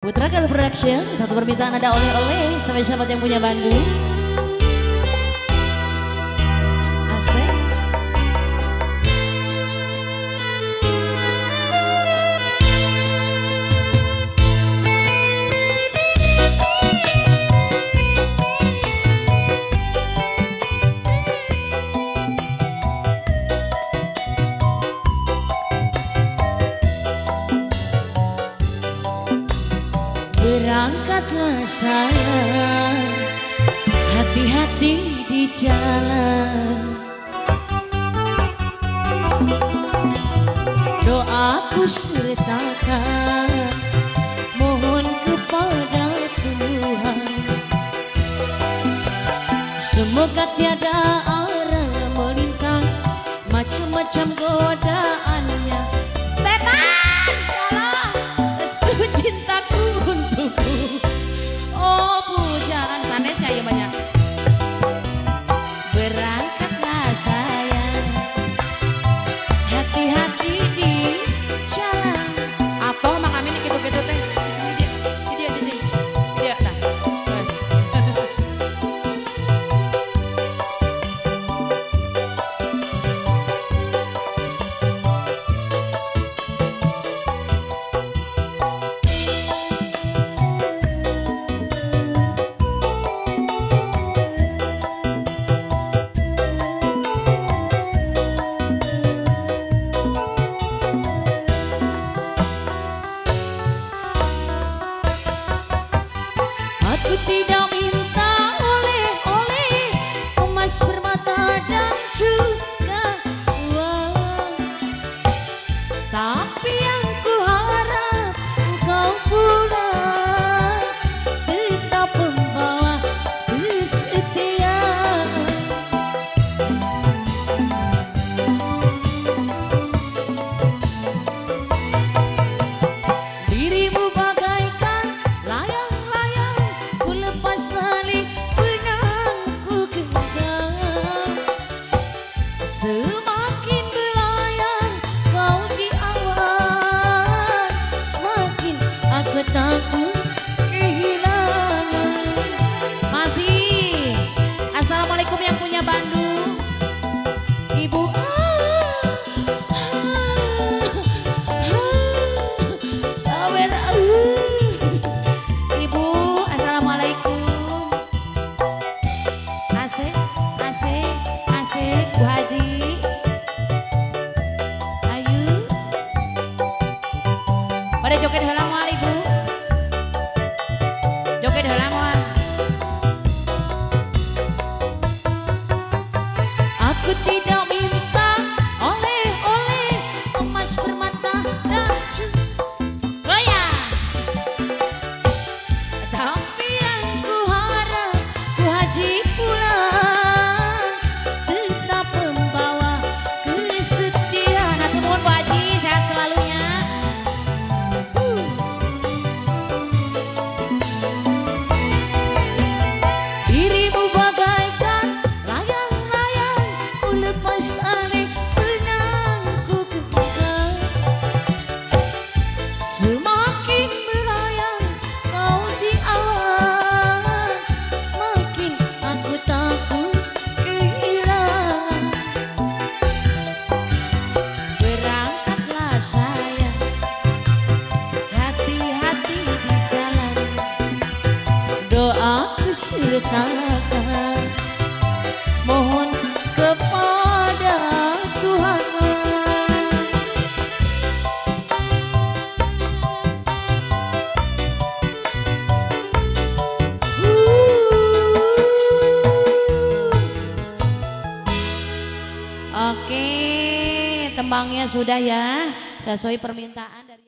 Putra Gal Production, satu permintaan ada oleh-oleh sampai sahabat yang punya Bandung. Asik. Berangkatlah sayang, hati-hati di jalan. Doaku sertakan, mohon kepada Tuhan. Semoga tiada arang melintang, macam-macam godaannya. Setan, tolong restu cintaku untukku. Oh pujaan sanes ya banyak. Berangkatlah sayang, hati-hati di jalan. Atau mang amin gitu-gitu teh. Dia dah. Aku tidak minta oleh-oleh, emas permata dan juga uang. Tapi yang ku harap engkau pulang, tetap membawa kesetiaan. Dirimu bagaikan layang-layang, ku lepas tali benang ku genggam. Semakin belayang kau di awan, semakin aku takut kehilangan. Masih assalamualaikum yang punya Bandung, Ibu. Sawer, Ibu, assalamualaikum. Asik, asik, asik, Bu Haji. Ayu. Pada joget heula moal, Ibu. Joget heula moal. Aku tidak minta oleh-oleh, emas permata dan goyang. Tapi yang ku harap Bu Haji pulang, tetap membawa kesetiaan. Hatur nuhun Bu Haji, sehat selalunya. Dirimu bagaikan layang-layang, ku lepas tali benang ku genggam. Semakin belayang kau di awan, semakin aku takut kehilangan. Berangkatlah sayang, hati-hati di jalan. Doaku sertakan, mohon kepada Tuhan. Oke, tembangnya sudah ya, sesuai permintaan dari